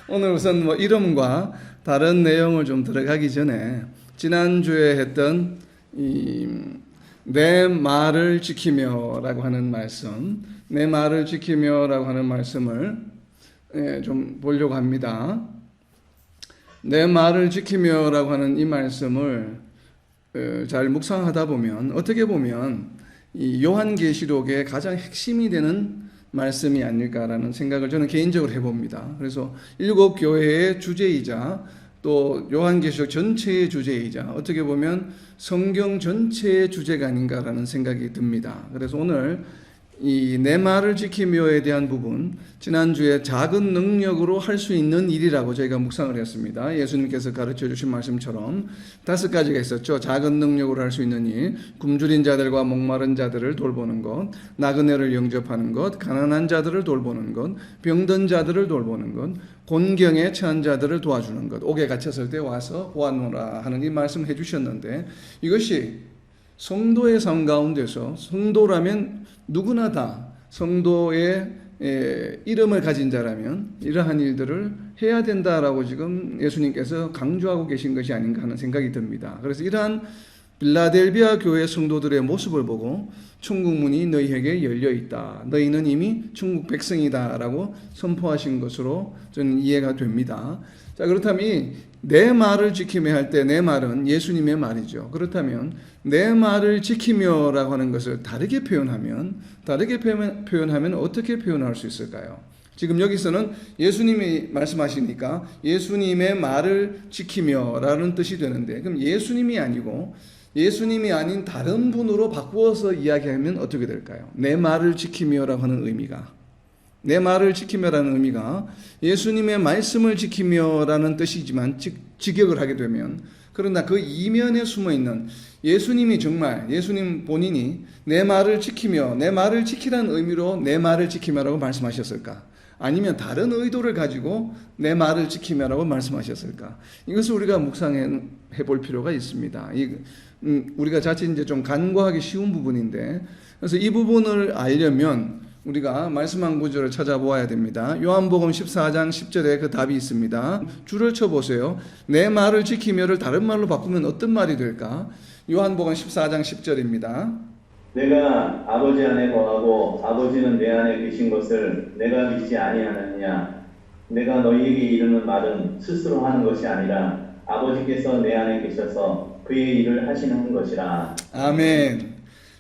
오늘 우선 이름과 다른 내용을 좀 들어가기 전에 지난주에 했던 내 말을 지키며라고 하는 말씀, 내 말을 지키며라고 하는 말씀을 좀 보려고 합니다. 내 말을 지키며라고 하는 이 말씀을 잘 묵상하다 보면 어떻게 보면 이 요한계시록의 가장 핵심이 되는 말씀이 아닐까라는 생각을 저는 개인적으로 해봅니다. 그래서 일곱 교회의 주제이자 또 요한계시록 전체의 주제이자 어떻게 보면 성경 전체의 주제가 아닌가라는 생각이 듭니다. 그래서 오늘 이 내 말을 지키며에 대한 부분, 지난주에 작은 능력으로 할 수 있는 일이라고 저희가 묵상을 했습니다. 예수님께서 가르쳐 주신 말씀처럼 5가지가 있었죠. 작은 능력으로 할 수 있는 일, 굶주린 자들과 목마른 자들을 돌보는 것, 나그네를 영접하는 것, 가난한 자들을 돌보는 것, 병든 자들을 돌보는 것, 곤경에 처한 자들을 도와주는 것, 옥에 갇혔을 때 와서 보아노라 하는 이 말씀을 해주셨는데, 이것이 성도의 삶 가운데서 성도라면 누구나 다 성도의 이름을 가진 자라면 이러한 일들을 해야 된다라고 지금 예수님께서 강조하고 계신 것이 아닌가 하는 생각이 듭니다. 그래서 이러한 빌라델비아 교회 성도들의 모습을 보고 천국 문이 너희에게 열려 있다. 너희는 이미 천국 백성이다라고 선포하신 것으로 저는 이해가 됩니다. 자, 그렇다면 내 말을 지키며 할 때 내 말은 예수님의 말이죠. 그렇다면 내 말을 지키며라고 하는 것을 다르게 표현하면 어떻게 표현할 수 있을까요? 지금 여기서는 예수님이 말씀하시니까 예수님의 말을 지키며라는 뜻이 되는데, 그럼 예수님이 아니고 예수님이 아닌 다른 분으로 바꾸어서 이야기하면 어떻게 될까요? 내 말을 지키며라고 하는 의미가, 내 말을 지키며라는 의미가 예수님의 말씀을 지키며라는 뜻이지만 직역을 하게 되면, 그러나 그 이면에 숨어있는 예수님이 정말 예수님 본인이 내 말을 지키며 내 말을 지키라는 의미로 내 말을 지키며라고 말씀하셨을까? 아니면 다른 의도를 가지고 내 말을 지키며라고 말씀하셨을까? 이것을 우리가 묵상해 볼 필요가 있습니다. 우리가 자칫 이제 좀 간과하기 쉬운 부분인데, 그래서 이 부분을 알려면 우리가 말씀한 구절을 찾아보아야 됩니다. 요한복음 14장 10절에 그 답이 있습니다. 줄을 쳐보세요. 내 말을 지키며를 다른 말로 바꾸면 어떤 말이 될까? 요한복음 14장 10절입니다. 내가 아버지 안에 거하고 아버지는 내 안에 계신 것을 내가 믿지 아니하느냐? 내가 너희에게 이르는 말은 스스로 하는 것이 아니라 아버지께서 내 안에 계셔서 그의 일을 하시는 것이라. 아멘.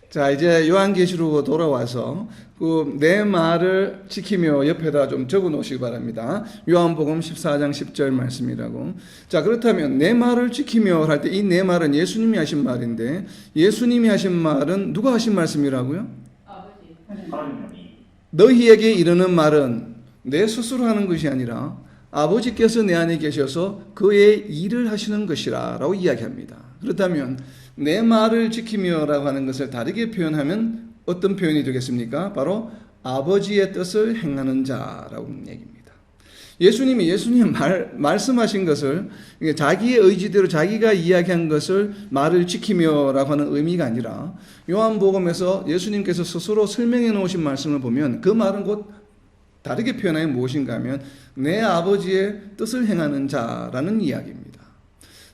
자, 이제 요한계시록으로 돌아와서 그 내 말을 지키며 옆에다 좀 적어 놓으시기 바랍니다. 요한복음 14장 10절 말씀이라고. 자, 그렇다면 내 말을 지키며 할 때 이 내 말은 예수님이 하신 말인데, 예수님이 하신 말은 누가 하신 말씀이라고요? 아버지. 너희에게 이르는 말은 내 스스로 하는 것이 아니라 아버지께서 내 안에 계셔서 그의 일을 하시는 것이라 라고 이야기합니다. 그렇다면 내 말을 지키며라고 하는 것을 다르게 표현하면 어떤 표현이 되겠습니까? 바로 아버지의 뜻을 행하는 자라고 하는 얘기입니다. 예수님이 말씀하신 것을 자기의 의지대로 자기가 이야기한 것을 말을 지키며라고 하는 의미가 아니라, 요한복음에서 예수님께서 스스로 설명해 놓으신 말씀을 보면 그 말은 곧 다르게 표현하면 무엇인가 하면 내 아버지의 뜻을 행하는 자라는 이야기입니다.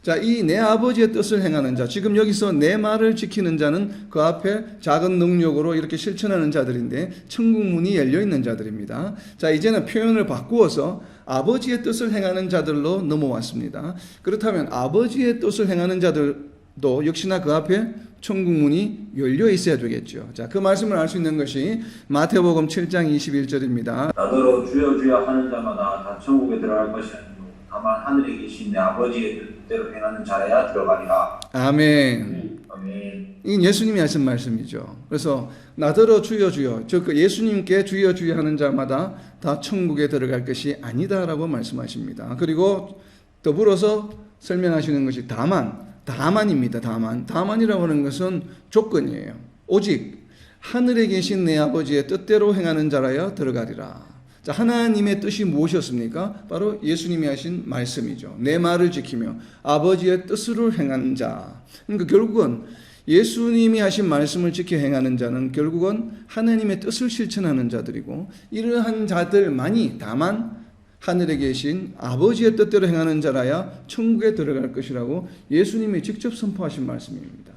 자, 이 내 아버지의 뜻을 행하는 자, 지금 여기서 내 말을 지키는 자는 그 앞에 작은 능력으로 이렇게 실천하는 자들인데 천국 문이 열려 있는 자들입니다. 자, 이제는 표현을 바꾸어서 아버지의 뜻을 행하는 자들로 넘어왔습니다. 그렇다면 아버지의 뜻을 행하는 자들도 역시나 그 앞에 천국 문이 열려 있어야 되겠죠. 자, 그 말씀을 알 수 있는 것이 마태복음 7장 21절입니다. 나더러 주여 주여 하는 자마다 다 천국에 들어갈 것이 아니요 다만 하늘에 계신 내 아버지의 뜻대로 행하는 자라야 들어가리라. 아멘. 아멘. 이건 예수님이 하신 말씀이죠. 그래서 나더러 주여 주여, 즉 예수님께 주여 주여 하는 자마다 다 천국에 들어갈 것이 아니다라고 말씀하십니다. 그리고 더불어서 설명하시는 것이 다만입니다. 다만이라고 하는 것은 조건이에요. 오직 하늘에 계신 내 아버지의 뜻대로 행하는 자라야 들어가리라. 자, 하나님의 뜻이 무엇이었습니까? 바로 예수님이 하신 말씀이죠. 내 말을 지키며 아버지의 뜻으로 행하는 자. 그러니까 결국은 예수님이 하신 말씀을 지켜 행하는 자는 결국은 하나님의 뜻을 실천하는 자들이고, 이러한 자들만이 다만 하늘에 계신 아버지의 뜻대로 행하는 자라야 천국에 들어갈 것이라고 예수님이 직접 선포하신 말씀입니다.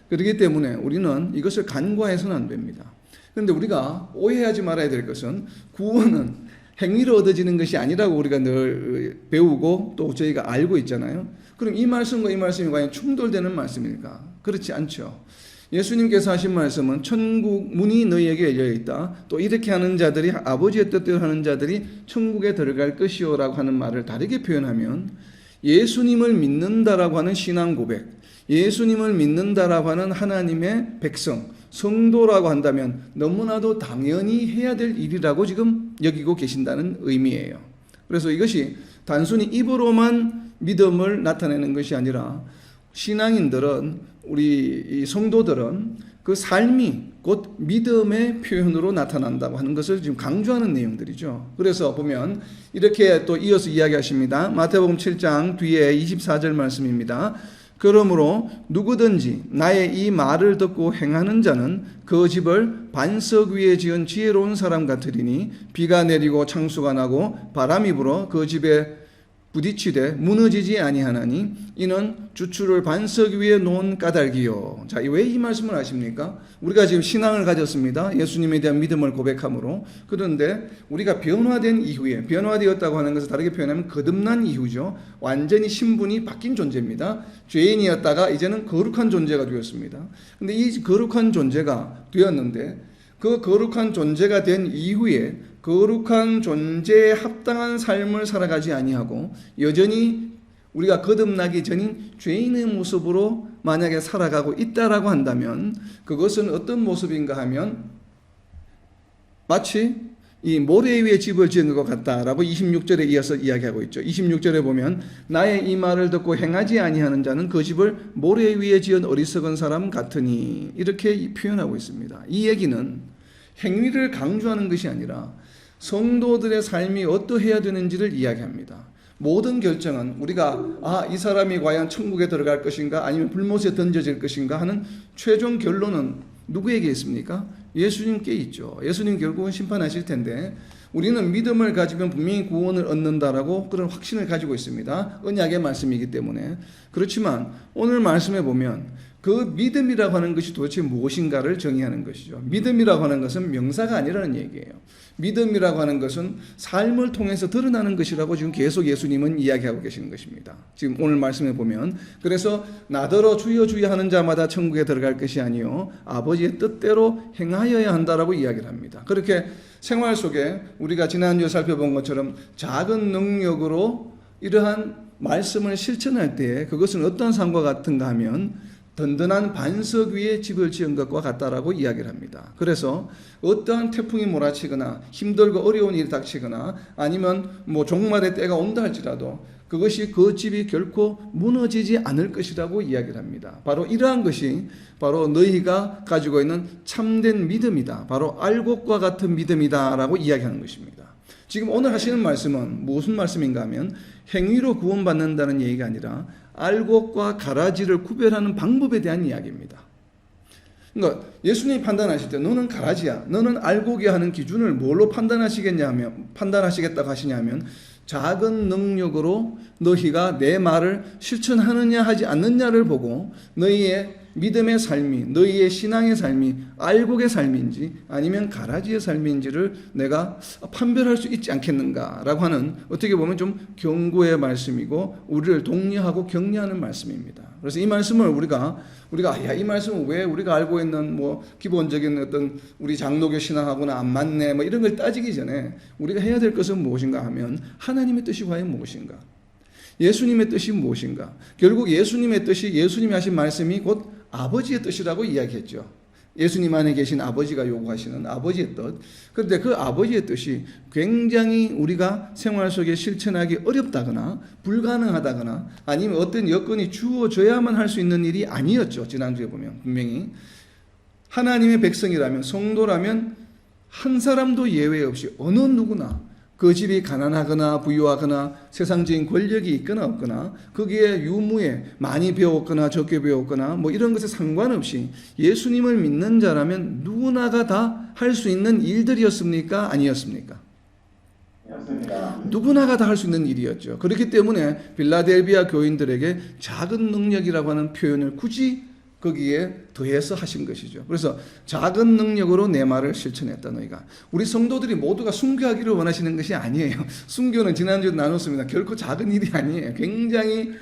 그렇기 때문에 우리는 이것을 간과해서는 안 됩니다. 그런데 우리가 오해하지 말아야 될 것은 구원은 행위로 얻어지는 것이 아니라고 우리가 늘 배우고 또 저희가 알고 있잖아요. 그럼 이 말씀과 이 말씀이 과연 충돌되는 말씀일까? 그렇지 않죠. 예수님께서 하신 말씀은 천국 문이 너희에게 열려 있다. 또 이렇게 하는 자들이 아버지의 뜻대로 하는 자들이 천국에 들어갈 것이요라고 하는 말을 다르게 표현하면 예수님을 믿는다라고 하는 신앙 고백, 예수님을 믿는다라고 하는 하나님의 백성, 성도라고 한다면 너무나도 당연히 해야 될 일이라고 지금 여기고 계신다는 의미예요. 그래서 이것이 단순히 입으로만 믿음을 나타내는 것이 아니라 신앙인들은 우리 이 성도들은 그 삶이 곧 믿음의 표현으로 나타난다고 하는 것을 지금 강조하는 내용들이죠. 그래서 보면 이렇게 또 이어서 이야기하십니다. 마태복음 7장 뒤에 24절 말씀입니다. 그러므로 누구든지 나의 이 말을 듣고 행하는 자는 그 집을 반석 위에 지은 지혜로운 사람 같으리니 비가 내리고 창수가 나고 바람이 불어 그 집에 부딪히되 무너지지 아니하나니 이는 주추를 반석 위에 놓은 까닭이요. 자, 왜 이 말씀을 하십니까? 우리가 지금 신앙을 가졌습니다. 예수님에 대한 믿음을 고백함으로. 그런데 우리가 변화된 이후에, 변화되었다고 하는 것을 다르게 표현하면 거듭난 이후죠. 완전히 신분이 바뀐 존재입니다. 죄인이었다가 이제는 거룩한 존재가 되었습니다. 근데 이 거룩한 존재가 되었는데 그 거룩한 존재가 된 이후에 거룩한 존재에 합당한 삶을 살아가지 아니하고 여전히 우리가 거듭나기 전인 죄인의 모습으로 만약에 살아가고 있다라고 한다면 그것은 어떤 모습인가 하면 마치 이 모래 위에 집을 지은 것 같다라고 26절에 이어서 이야기하고 있죠. 26절에 보면 나의 이 말을 듣고 행하지 아니하는 자는 그 집을 모래 위에 지은 어리석은 사람 같으니 이렇게 표현하고 있습니다. 이 얘기는 행위를 강조하는 것이 아니라 성도들의 삶이 어떠해야 되는지를 이야기합니다. 모든 결정은 우리가 이 사람이 과연 천국에 들어갈 것인가 아니면 불못에 던져질 것인가 하는 최종 결론은 누구에게 있습니까? 예수님께 있죠. 예수님 결국은 심판하실 텐데 우리는 믿음을 가지면 분명히 구원을 얻는다라고 그런 확신을 가지고 있습니다. 언약의 말씀이기 때문에. 그렇지만 오늘 말씀에 보면 그 믿음이라고 하는 것이 도대체 무엇인가를 정의하는 것이죠. 믿음이라고 하는 것은 명사가 아니라는 얘기예요. 믿음이라고 하는 것은 삶을 통해서 드러나는 것이라고 지금 계속 예수님은 이야기하고 계시는 것입니다. 지금 오늘 말씀에 보면 그래서 나더러 주여 주여 하는 자마다 천국에 들어갈 것이 아니요 아버지의 뜻대로 행하여야 한다라고 이야기를 합니다. 그렇게 생활 속에 우리가 지난주에 살펴본 것처럼 작은 능력으로 이러한 말씀을 실천할 때 그것은 어떤 삶과 같은가 하면 든든한 반석 위에 집을 지은 것과 같다라고 이야기를 합니다. 그래서 어떠한 태풍이 몰아치거나 힘들고 어려운 일이 닥치거나 아니면 종말의 때가 온다 할지라도 그것이 그 집이 결코 무너지지 않을 것이라고 이야기를 합니다. 바로 이러한 것이 바로 너희가 가지고 있는 참된 믿음이다. 바로 알곡과 같은 믿음이다라고 이야기하는 것입니다. 지금 오늘 하시는 말씀은 무슨 말씀인가 하면 행위로 구원받는다는 얘기가 아니라 알곡과 가라지를 구별하는 방법에 대한 이야기입니다. 그러니까 예수님이 판단하실 때 너는 가라지야, 너는 알곡이야 하는 기준을 뭘로 판단하시겠다고 하시냐면 작은 능력으로 너희가 내 말을 실천하느냐 하지 않느냐를 보고 너희의 믿음의 삶이, 너희의 신앙의 삶이 알곡의 삶인지 아니면 가라지의 삶인지를 내가 판별할 수 있지 않겠는가라고 하는 어떻게 보면 좀 경고의 말씀이고 우리를 독려하고 격려하는 말씀입니다. 그래서 이 말씀을 우리가 이 말씀은 왜 우리가 알고 있는 기본적인 어떤 우리 장로교 신앙하고는 안 맞네 이런 걸 따지기 전에 우리가 해야 될 것은 무엇인가 하면 하나님의 뜻이 과연 무엇인가? 예수님의 뜻이 무엇인가? 결국 예수님의 뜻이 예수님이 하신 말씀이 곧 아버지의 뜻이라고 이야기했죠. 예수님 안에 계신 아버지가 요구하시는 아버지의 뜻. 그런데 그 아버지의 뜻이 굉장히 우리가 생활 속에 실천하기 어렵다거나 불가능하다거나 아니면 어떤 여건이 주어져야만 할 수 있는 일이 아니었죠. 지난주에 보면 분명히 하나님의 백성이라면 성도라면 한 사람도 예외 없이 어느 누구나 그 집이 가난하거나 부유하거나 세상적인 권력이 있거나 없거나 거기에 유무에 많이 배웠거나 적게 배웠거나 이런 것에 상관없이 예수님을 믿는 자라면 누구나가 다 할 수 있는 일들이었습니까? 아니었습니까? 였습니다. 누구나가 다 할 수 있는 일이었죠. 그렇기 때문에 빌라델비아 교인들에게 작은 능력이라고 하는 표현을 굳이 거기에 더해서 하신 것이죠. 그래서 작은 능력으로 내 말을 실천했다 너희가. 우리 성도들이 모두가 순교하기를 원하시는 것이 아니에요. 순교는 지난주에 나눴습니다. 결코 작은 일이 아니에요. 굉장히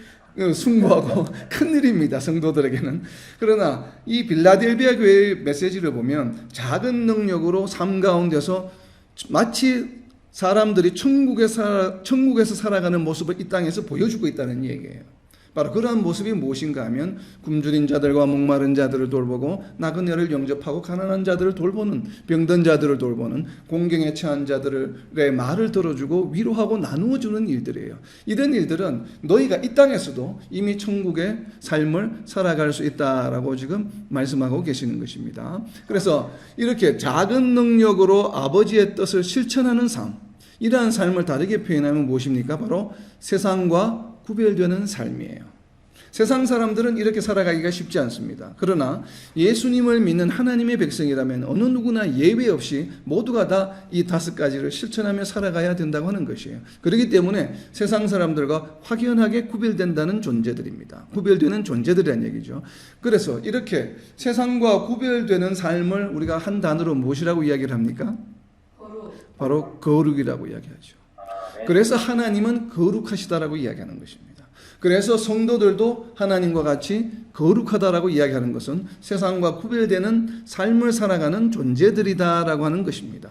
숭고하고 큰 일입니다. 성도들에게는. 그러나 이 빌라델비아 교회의 메시지를 보면 작은 능력으로 삶 가운데서 마치 사람들이 천국에서 살아가는 모습을 이 땅에서 보여주고 있다는 얘기예요. 바로 그러한 모습이 무엇인가 하면 굶주린 자들과 목마른 자들을 돌보고 나그네를 영접하고 가난한 자들을 돌보는, 병든 자들을 돌보는, 공경에 처한 자들의 말을 들어주고 위로하고 나누어주는 일들이에요. 이런 일들은 너희가 이 땅에서도 이미 천국의 삶을 살아갈 수 있다라고 지금 말씀하고 계시는 것입니다. 그래서 이렇게 작은 능력으로 아버지의 뜻을 실천하는 삶, 이러한 삶을 다르게 표현하면 무엇입니까? 바로 세상과 구별되는 삶이에요. 세상 사람들은 이렇게 살아가기가 쉽지 않습니다. 그러나 예수님을 믿는 하나님의 백성이라면 어느 누구나 예외 없이 모두가 다 이 5가지를 실천하며 살아가야 된다고 하는 것이에요. 그렇기 때문에 세상 사람들과 확연하게 구별된다는 존재들입니다. 구별되는 존재들이라는 얘기죠. 그래서 이렇게 세상과 구별되는 삶을 우리가 한 단어로 무엇이라고 이야기를 합니까? 바로 거룩이라고 이야기하죠. 그래서 하나님은 거룩하시다라고 이야기하는 것입니다. 그래서 성도들도 하나님과 같이 거룩하다라고 이야기하는 것은 세상과 구별되는 삶을 살아가는 존재들이다라고 하는 것입니다.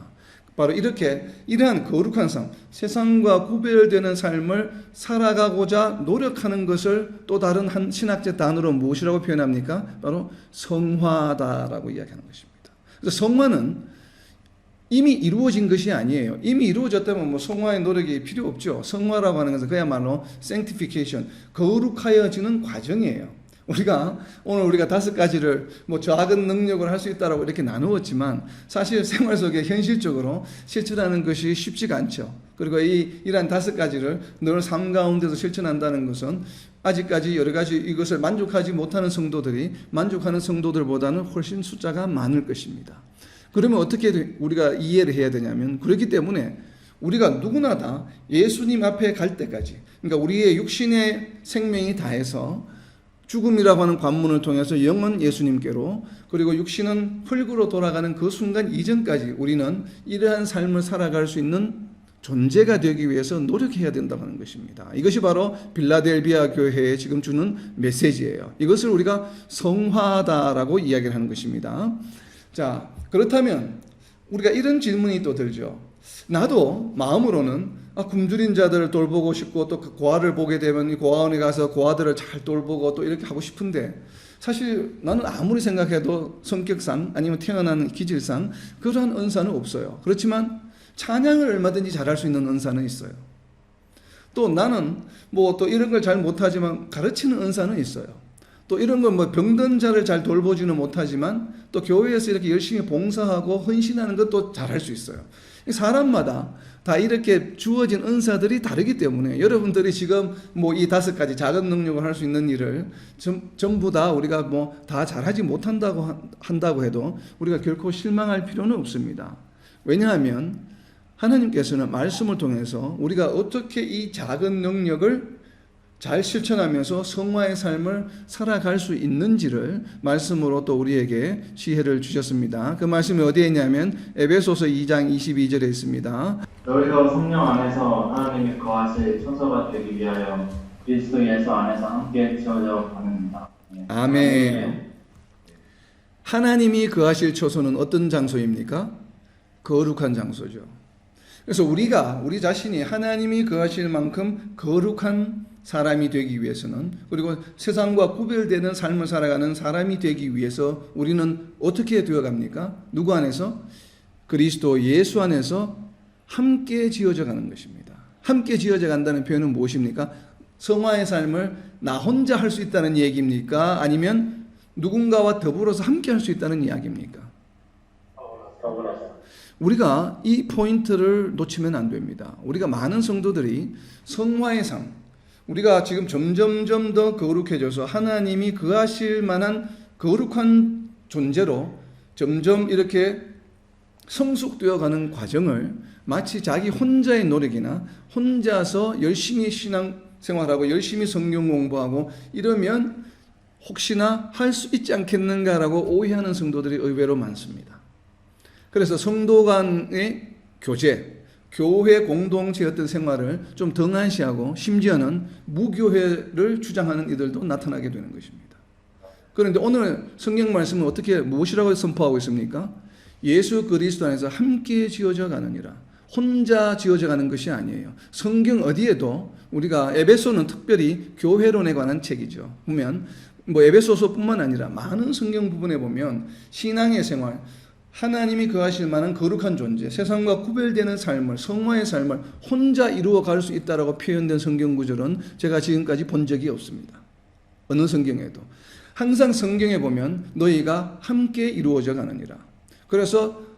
바로 이렇게 이러한 거룩한 삶, 세상과 구별되는 삶을 살아가고자 노력하는 것을 또 다른 한 신학적 단어로 무엇이라고 표현합니까? 바로 성화다라고 이야기하는 것입니다. 그래서 성화는 이미 이루어진 것이 아니에요. 이미 이루어졌다면 뭐 성화의 노력이 필요 없죠. 성화라고 하는 것은 그야말로 sanctification, 거룩하여지는 과정이에요. 오늘 우리가 5가지를 뭐 작은 능력을 할 수 있다라고 이렇게 나누었지만 사실 생활 속에 현실적으로 실천하는 것이 쉽지가 않죠. 그리고 이러한 5가지를 늘 삶 가운데서 실천한다는 것은 아직까지 여러 가지 이것을 만족하지 못하는 성도들이 만족하는 성도들보다는 훨씬 숫자가 많을 것입니다. 그러면 어떻게 우리가 이해를 해야 되냐면, 그렇기 때문에 우리가 누구나 다 예수님 앞에 갈 때까지, 그러니까 우리의 육신의 생명이 다해서 죽음이라고 하는 관문을 통해서 영은 예수님께로, 그리고 육신은 흙으로 돌아가는 그 순간 이전까지 우리는 이러한 삶을 살아갈 수 있는 존재가 되기 위해서 노력해야 된다고 하는 것입니다. 이것이 바로 빌라델비아 교회에 지금 주는 메시지예요. 이것을 우리가 성화다라고 이야기를 하는 것입니다. 자, 그렇다면 우리가 이런 질문이 또 들죠. 나도 마음으로는 굶주린 자들을 돌보고 싶고 또 그 고아를 보게 되면 이 고아원에 가서 고아들을 잘 돌보고 또 이렇게 하고 싶은데, 사실 나는 아무리 생각해도 성격상 아니면 태어난 기질상 그러한 은사는 없어요. 그렇지만 찬양을 얼마든지 잘할 수 있는 은사는 있어요. 또 나는 뭐 또 이런 걸 잘 못하지만 가르치는 은사는 있어요. 또 이런 건 뭐 병든 자를 잘 돌보지는 못하지만 또 교회에서 이렇게 열심히 봉사하고 헌신하는 것도 잘할 수 있어요. 사람마다 다 이렇게 주어진 은사들이 다르기 때문에 여러분들이 지금 뭐 이 5가지 작은 능력을 할 수 있는 일을 전부 다 우리가 뭐 다 잘하지 한다고 해도 우리가 결코 실망할 필요는 없습니다. 왜냐하면 하나님께서는 말씀을 통해서 우리가 어떻게 이 작은 능력을 잘 실천하면서 성화의 삶을 살아갈 수 있는지를 말씀으로 또 우리에게 지혜를 주셨습니다. 그 말씀이 어디에 있냐면 에베소서 2장 22절에 있습니다. 너희도 성령 안에서 하나님이 거하실 처소가 되기 위하여 그리스도 예수 안에서 함께 지어져 가는다. 아멘. 하나님이 거하실 처소는 어떤 장소입니까? 거룩한 장소죠. 그래서 우리 자신이 하나님이 거하실 만큼 거룩한 사람이 되기 위해서는, 그리고 세상과 구별되는 삶을 살아가는 사람이 되기 위해서 우리는 어떻게 되어갑니까? 누구 안에서? 그리스도 예수 안에서 함께 지어져 가는 것입니다. 함께 지어져 간다는 표현은 무엇입니까? 성화의 삶을 나 혼자 할 수 있다는 얘기입니까? 아니면 누군가와 더불어서 함께 할 수 있다는 이야기입니까? 우리가 이 포인트를 놓치면 안 됩니다. 우리가 많은 성도들이 성화의 삶, 우리가 지금 점점점 더 거룩해져서 하나님이 거하실 만한 거룩한 존재로 점점 이렇게 성숙되어 가는 과정을 마치 자기 혼자의 노력이나 혼자서 열심히 신앙생활하고 열심히 성경 공부하고 이러면 혹시나 할 수 있지 않겠는가라고 오해하는 성도들이 의외로 많습니다. 그래서 성도 간의 교제, 교회 공동체의 어떤 생활을 좀 등한시하고 심지어는 무교회를 주장하는 이들도 나타나게 되는 것입니다. 그런데 오늘 성경 말씀은 무엇이라고 선포하고 있습니까? 예수 그리스도 안에서 함께 지어져 가느니라. 혼자 지어져 가는 것이 아니에요. 성경 어디에도 우리가 에베소는 특별히 교회론에 관한 책이죠. 보면 에베소서뿐만 아니라 많은 성경 부분에 보면 신앙의 생활, 하나님이 거하실 만한 거룩한 존재, 세상과 구별되는 삶을, 성화의 삶을 혼자 이루어 갈 수 있다라고 표현된 성경 구절은 제가 지금까지 본 적이 없습니다. 어느 성경에도. 항상 성경에 보면 너희가 함께 이루어져 가느니라. 그래서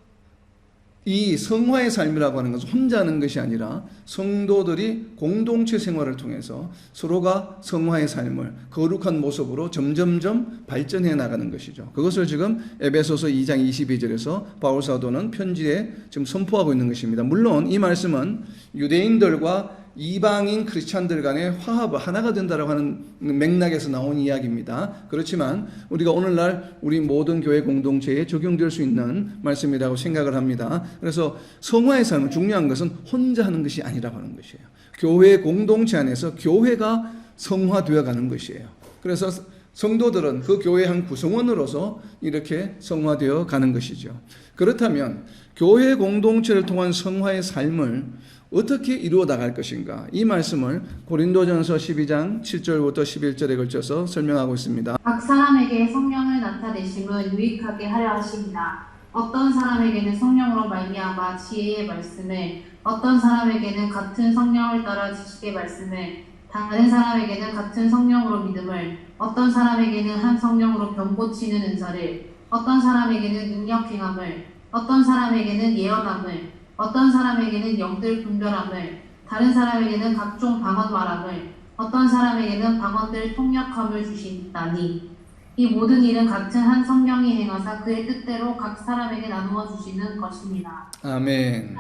이 성화의 삶이라고 하는 것은 혼자 하는 것이 아니라 성도들이 공동체 생활을 통해서 서로가 성화의 삶을 거룩한 모습으로 점점점 발전해 나가는 것이죠. 그것을 지금 에베소서 2장 22절에서 바울 사도는 편지에 지금 선포하고 있는 것입니다. 물론 이 말씀은 유대인들과 이방인 크리스찬들 간의 화합을 하나가 된다라고 하는 맥락에서 나온 이야기입니다. 그렇지만 우리가 오늘날 우리 모든 교회 공동체에 적용될 수 있는 말씀이라고 생각을 합니다. 그래서 성화의 삶은 중요한 것은 혼자 하는 것이 아니라고 하는 것이에요. 교회 공동체 안에서 교회가 성화되어 가는 것이에요. 그래서 성도들은 그 교회의 한 구성원으로서 이렇게 성화되어 가는 것이죠. 그렇다면 교회 공동체를 통한 성화의 삶을 어떻게 이루어 나갈 것인가? 이 말씀을 고린도전서 12장 7절부터 11절에 걸쳐서 설명하고 있습니다. 각 사람에게 성령을 나타내심은 유익하게 하려 하십니다. 어떤 사람에게는 성령으로 말미암아 지혜의 말씀을, 어떤 사람에게는 같은 성령을 따라 지식의 말씀을, 다른 사람에게는 같은 성령으로 믿음을, 어떤 사람에게는 한 성령으로 병 고치는 은사를, 어떤 사람에게는 능력 행함을, 어떤 사람에게는 예언함을, 어떤 사람에게는 영들 분별함을, 다른 사람에게는 각종 방언 말함을, 어떤 사람에게는 방언들 통역함을 주시다니, 이 모든 일은 같은 한 성령이 행하사 그의 뜻대로 각 사람에게 나누어 주시는 것입니다. 아멘.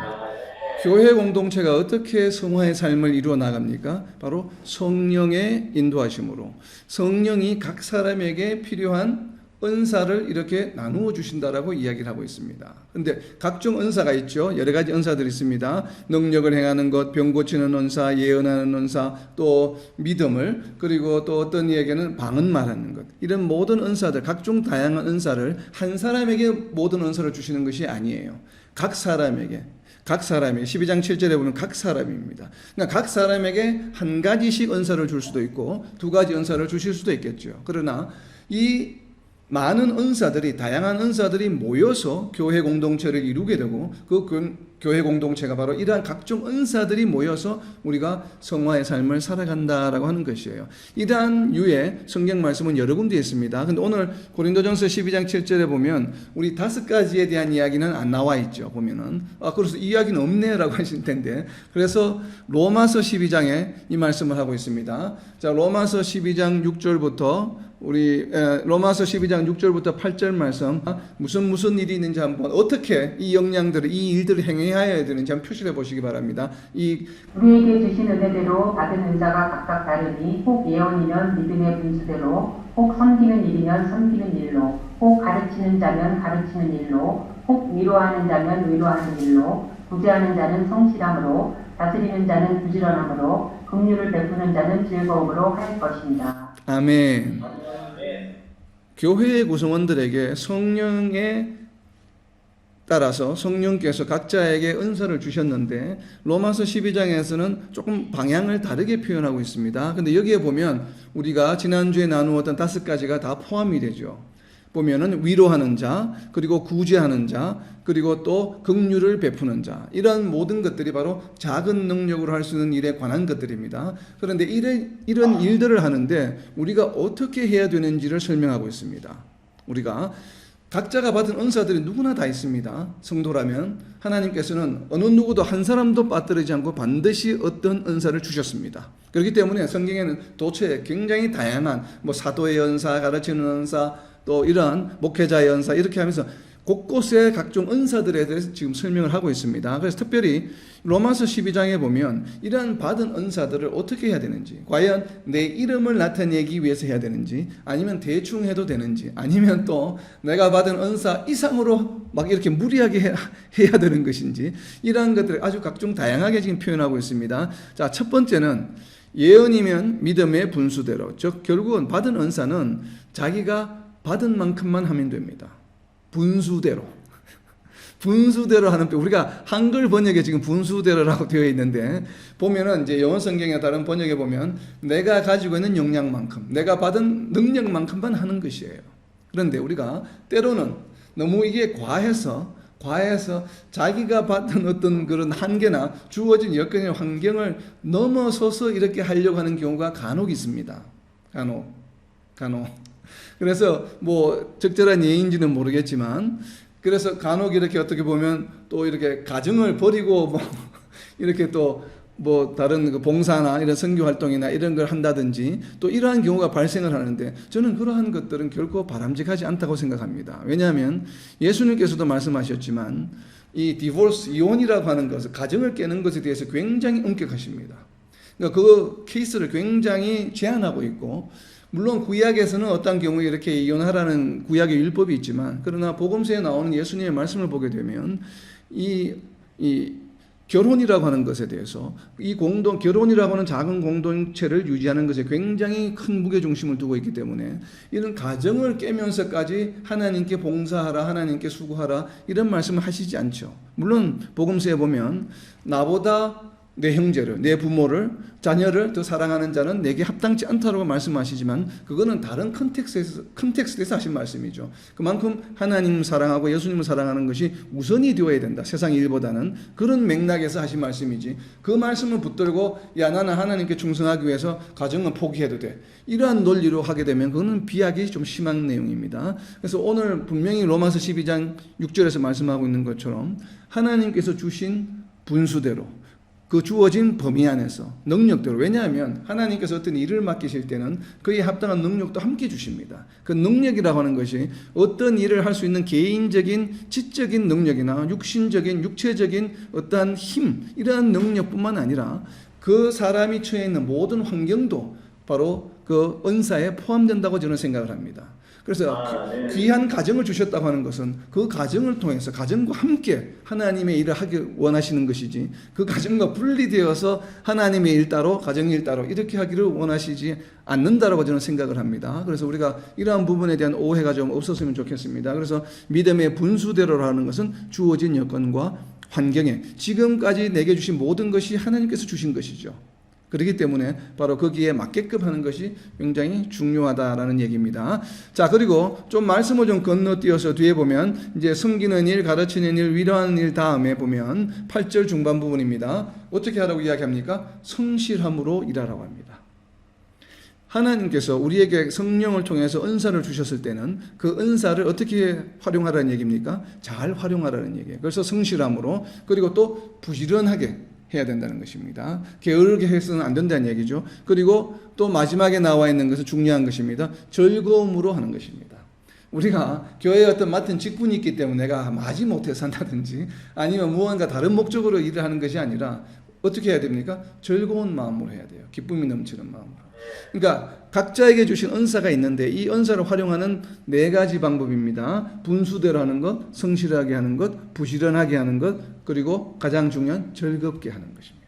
교회 공동체가 어떻게 성화의 삶을 이루어 나갑니까? 바로 성령의 인도하심으로 성령이 각 사람에게 필요한 은사를 이렇게 나누어 주신다라고 이야기를 하고 있습니다. 그런데 각종 은사가 있죠. 여러 가지 은사들이 있습니다. 능력을 행하는 것, 병 고치는 은사, 예언하는 은사, 또 믿음을, 그리고 또 어떤 이에게는 방언 말하는 것. 이런 모든 은사들, 각종 다양한 은사를 한 사람에게 모든 은사를 주시는 것이 아니에요. 각 사람에게 12장 7절에 보면 각 사람입니다. 그러니까 각 사람에게 한 가지씩 은사를 줄 수도 있고 두 가지 은사를 주실 수도 있겠죠. 그러나 이 많은 은사들이, 다양한 은사들이 모여서 교회 공동체를 이루게 되고 그 교회 공동체가 바로 이러한 각종 은사들이 모여서 우리가 성화의 삶을 살아간다라고 하는 것이에요. 이러한 유의 성경 말씀은 여러 군데 있습니다. 근데 오늘 고린도전서 12장 7절에 보면 우리 5가지에 대한 이야기는 안 나와 있죠. 보면은 그래서 이야기는 없네라고 하실 텐데, 그래서 로마서 12장에 이 말씀을 하고 있습니다. 자, 로마서 12장 6절부터 우리 로마서 12장 6절부터 8절 말씀, 무슨 일이 있는지 한번, 어떻게 이 역량들을, 이 일들을 행해야 되는지 한번 표시해 보시기 바랍니다. 우리에게 주신 은혜대로 받은 은사가 각각 다르니 혹 예언이면 믿음의 분수대로, 혹 섬기는 일이면 섬기는 일로, 혹 가르치는 자면 가르치는 일로, 혹 위로하는 자면 위로하는 일로, 구제하는 자는 성실함으로, 다스리는 자는 부지런함으로, 긍휼을 베푸는 자는 즐거움으로 할 것입니다. 아멘. 교회의 구성원들에게 성령에 따라서 성령께서 각자에게 은사를 주셨는데 로마서 12장에서는 조금 방향을 다르게 표현하고 있습니다. 근데 여기에 보면 우리가 지난주에 나누었던 5가지가 다 포함이 되죠. 보면은 위로하는 자, 그리고 구제하는 자, 그리고 또 긍휼을 베푸는 자, 이런 모든 것들이 바로 작은 능력으로 할 수 있는 일에 관한 것들입니다. 그런데 이런 일들을 하는데 우리가 어떻게 해야 되는지를 설명하고 있습니다. 우리가 각자가 받은 은사들이 누구나 다 있습니다. 성도라면 하나님께서는 어느 누구도 한 사람도 빠뜨리지 않고 반드시 어떤 은사를 주셨습니다. 그렇기 때문에 성경에는 도처에 굉장히 다양한 사도의 은사, 가르치는 은사, 또 이러한 목회자의 은사, 이렇게 하면서 곳곳에 각종 은사들에 대해서 지금 설명을 하고 있습니다. 그래서 특별히 로마서 12장에 보면 이러한 받은 은사들을 어떻게 해야 되는지, 과연 내 이름을 나타내기 위해서 해야 되는지, 아니면 대충 해도 되는지, 아니면 또 내가 받은 은사 이상으로 막 이렇게 무리하게 해야 되는 것인지, 이러한 것들을 아주 각종 다양하게 지금 표현하고 있습니다. 자, 첫 번째는 예언이면 믿음의 분수대로, 즉 결국은 받은 은사는 자기가 받은 만큼만 하면 됩니다. 분수대로. 분수대로 하는 표, 우리가 한글 번역에 지금 분수대로라고 되어 있는데, 보면은 이제 영어 성경에 다른 번역에 보면 내가 가지고 있는 역량만큼, 내가 받은 능력만큼만 하는 것이에요. 그런데 우리가 때로는 너무 이게 과해서 자기가 받은 어떤 그런 한계나 주어진 여건의 환경을 넘어서서 이렇게 하려고 하는 경우가 간혹 있습니다. 간혹. 그래서 뭐 적절한 예인지는 모르겠지만, 그래서 간혹 이렇게 어떻게 보면 또 이렇게 가정을 버리고 뭐 이렇게 또 뭐 다른 그 봉사나 이런 선교 활동이나 이런 걸 한다든지 또 이러한 경우가 발생을 하는데, 저는 그러한 것들은 결코 바람직하지 않다고 생각합니다. 왜냐하면 예수님께서도 말씀하셨지만 이 디보스, 이혼이라고 하는 것을, 가정을 깨는 것에 대해서 굉장히 엄격하십니다. 그러니까 그 케이스를 굉장히 제한하고 있고, 물론 구약에서는 어떤 경우에 이렇게 이혼하라는 구약의 율법이 있지만, 그러나 복음서에 나오는 예수님의 말씀을 보게 되면 이 결혼이라고 하는 것에 대해서, 이 결혼이라고 하는 작은 공동체를 유지하는 것에 굉장히 큰 무게중심을 두고 있기 때문에 이런 가정을 깨면서까지 하나님께 봉사하라, 하나님께 수고하라, 이런 말씀을 하시지 않죠. 물론 복음서에 보면 나보다 내 형제를, 내 부모를, 자녀를 더 사랑하는 자는 내게 합당치 않다라고 말씀하시지만, 그거는 다른 컨텍스트에서 하신 말씀이죠. 그만큼 하나님 사랑하고 예수님을 사랑하는 것이 우선이 되어야 된다, 세상 일보다는. 그런 맥락에서 하신 말씀이지, 그 말씀을 붙들고 야 나는 하나님께 충성하기 위해서 가정은 포기해도 돼, 이러한 논리로 하게 되면 그거는 비약이 좀 심한 내용입니다. 그래서 오늘 분명히 로마서 12장 6절에서 말씀하고 있는 것처럼 하나님께서 주신 분수대로, 그 주어진 범위 안에서 능력대로, 왜냐하면 하나님께서 어떤 일을 맡기실 때는 그에 합당한 능력도 함께 주십니다. 그 능력이라고 하는 것이 어떤 일을 할 수 있는 개인적인 지적인 능력이나 육신적인 육체적인 어떠한 힘, 이러한 능력뿐만 아니라 그 사람이 처해 있는 모든 환경도 바로 그 은사에 포함된다고 저는 생각을 합니다. 그래서 귀한 가정을 주셨다고 하는 것은 그 가정을 통해서 가정과 함께 하나님의 일을 하기 원하시는 것이지, 그 가정과 분리되어서 하나님의 일 따로 가정 일 따로 이렇게 하기를 원하시지 않는다라고 저는 생각을 합니다. 그래서 우리가 이러한 부분에 대한 오해가 좀 없었으면 좋겠습니다. 그래서 믿음의 분수대로라는 것은 주어진 여건과 환경에 지금까지 내게 주신 모든 것이 하나님께서 주신 것이죠. 그렇기 때문에 바로 거기에 맞게끔 하는 것이 굉장히 중요하다라는 얘기입니다. 자, 그리고 좀 말씀을 좀 건너뛰어서 뒤에 보면 이제 섬기는 일, 가르치는 일, 위로하는 일 다음에 보면 8절 중반 부분입니다. 어떻게 하라고 이야기합니까? 성실함으로 일하라고 합니다. 하나님께서 우리에게 성령을 통해서 은사를 주셨을 때는 그 은사를 어떻게 활용하라는 얘기입니까? 잘 활용하라는 얘기예요. 그래서 성실함으로, 그리고 또 부지런하게 해야 된다는 것입니다. 게으르게 해서는 안 된다는 얘기죠. 그리고 또 마지막에 나와 있는 것은 중요한 것입니다. 즐거움으로 하는 것입니다. 우리가 교회에 어떤 맡은 직분이 있기 때문에 내가 마지못해서 한다든지 아니면 무언가 다른 목적으로 일을 하는 것이 아니라 어떻게 해야 됩니까? 즐거운 마음으로 해야 돼요. 기쁨이 넘치는 마음으로. 그러니까 각자에게 주신 은사가 있는데 이 은사를 활용하는 4가지 방법입니다. 분수대로 하는 것, 성실하게 하는 것, 부지런하게 하는 것, 그리고 가장 중요한 즐겁게 하는 것입니다.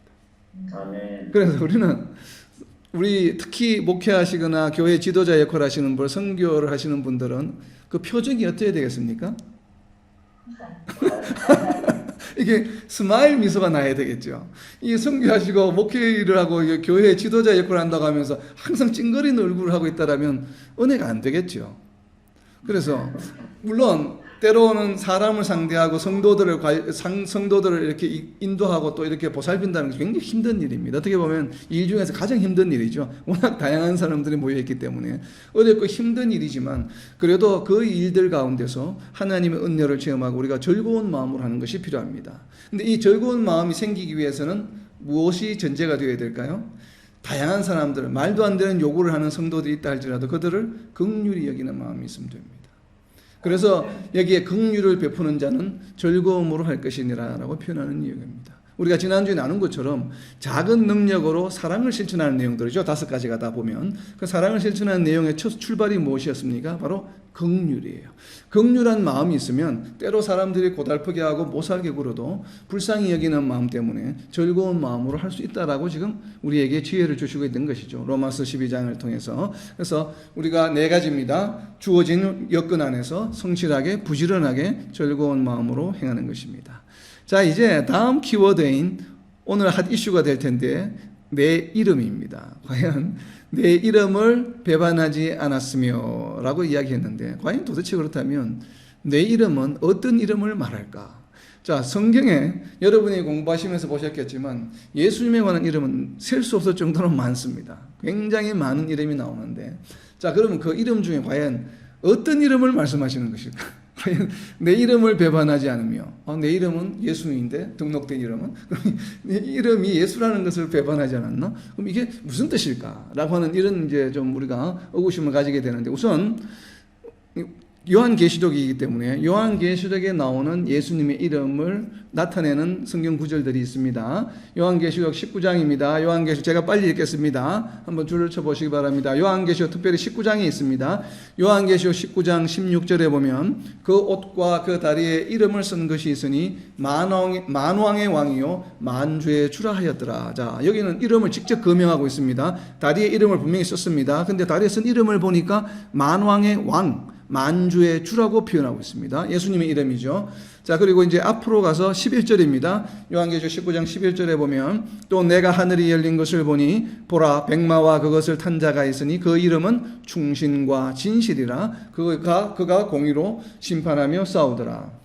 아멘. 그래서 우리 특히 목회하시거나 교회 지도자 역할을 하시는 분, 선교를 하시는 분들은 그 표정이 어떻게 되겠습니까? 이게 스마일 미소가 나야 되겠죠. 이 선교하시고 목회 일을 하고 교회 지도자 역할을 한다고 하면서 항상 찡그리는 얼굴을 하고 있다라면 은혜가 안 되겠죠. 그래서 물론 때로는 사람을 상대하고 성도들을 이렇게 인도하고 또 이렇게 보살핀다는 게 굉장히 힘든 일입니다. 어떻게 보면 일 중에서 가장 힘든 일이죠. 워낙 다양한 사람들이 모여있기 때문에 어렵고 힘든 일이지만 그래도 그 일들 가운데서 하나님의 은혜를 체험하고 우리가 즐거운 마음으로 하는 것이 필요합니다. 근데 이 즐거운 마음이 생기기 위해서는 무엇이 전제가 되어야 될까요? 다양한 사람들, 말도 안 되는 요구를 하는 성도들이 있다 할지라도 그들을 긍휼히 여기는 마음이 있으면 됩니다. 그래서 여기에 긍휼을 베푸는 자는 즐거움으로 할 것이니라라고 표현하는 이유입니다. 우리가 지난주에 나눈 것처럼 작은 능력으로 사랑을 실천하는 내용들이죠. 5가지가 다 보면 그 사랑을 실천하는 내용의 첫 출발이 무엇이었습니까? 바로 긍휼이에요. 긍휼한 마음이 있으면 때로 사람들이 고달프게 하고 못살게 굴어도 불쌍히 여기는 마음 때문에 즐거운 마음으로 할 수 있다라고 지금 우리에게 지혜를 주시고 있는 것이죠. 로마서 12장을 통해서. 그래서 우리가 4가지입니다. 주어진 여건 안에서 성실하게 부지런하게 즐거운 마음으로 행하는 것입니다. 자, 이제 다음 키워드인 오늘 핫 이슈가 될 텐데 내 이름입니다. 과연 내 이름을 배반하지 않았으며 라고 이야기했는데 과연 도대체 그렇다면 내 이름은 어떤 이름을 말할까? 자, 성경에 여러분이 공부하시면서 보셨겠지만 예수님에 관한 이름은 셀 수 없을 정도로 많습니다. 굉장히 많은 이름이 나오는데 자, 그러면 그 이름 중에 과연 어떤 이름을 말씀하시는 것일까? 과연 내 이름을 배반하지 않으며 내 이름은 예수인데 등록된 이름은 그럼 내 이름이 예수라는 것을 배반하지 않았나? 그럼 이게 무슨 뜻일까? 라고 하는 이런 이제 좀 우리가 의구심을 가지게 되는데 우선 요한계시록이기 때문에 요한계시록에 나오는 예수님의 이름을 나타내는 성경 구절들이 있습니다. 요한계시록 19장입니다. 요한계시록 제가 빨리 읽겠습니다. 한번 줄을 쳐보시기 바랍니다. 요한계시록 특별히 19장에 있습니다. 요한계시록 19장 16절에 보면 그 옷과 그 다리에 이름을 쓴 것이 있으니 만왕의 왕이요 만주의 주라 하였더라. 자, 여기는 이름을 직접 거명하고 있습니다. 다리에 이름을 분명히 썼습니다. 근데 다리에 쓴 이름을 보니까 만왕의 왕 만주의 주라고 표현하고 있습니다. 예수님의 이름이죠. 자, 그리고 이제 앞으로 가서 11절입니다. 요한계시록 19장 11절에 보면 또 내가 하늘이 열린 것을 보니 보라 백마와 그것을 탄 자가 있으니 그 이름은 충신과 진실이라 그가 공의로 심판하며 싸우더라.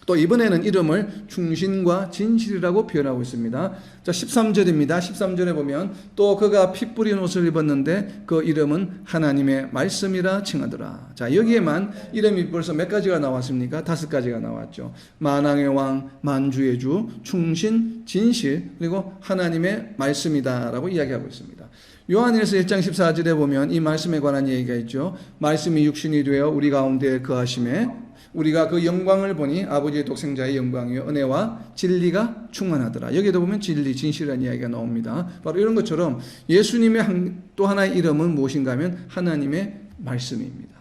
또 이번에는 이름을 충신과 진실이라고 표현하고 있습니다. 자, 13절입니다. 13절에 보면 또 그가 피 뿌린 옷을 입었는데 그 이름은 하나님의 말씀이라 칭하더라. 자, 여기에만 이름이 벌써 몇 가지가 나왔습니까? 5가지가 나왔죠. 만왕의 왕, 만주의 주, 충신, 진실, 그리고 하나님의 말씀이다라고 이야기하고 있습니다. 요한일서 1장 14절에 보면 이 말씀에 관한 얘기가 있죠. 말씀이 육신이 되어 우리 가운데 거하심에 우리가 그 영광을 보니 아버지의 독생자의 영광이요 은혜와 진리가 충만하더라. 여기도 보면 진리, 진실이라는 이야기가 나옵니다. 바로 이런 것처럼 예수님의 또 하나의 이름은 무엇인가 하면 하나님의 말씀입니다.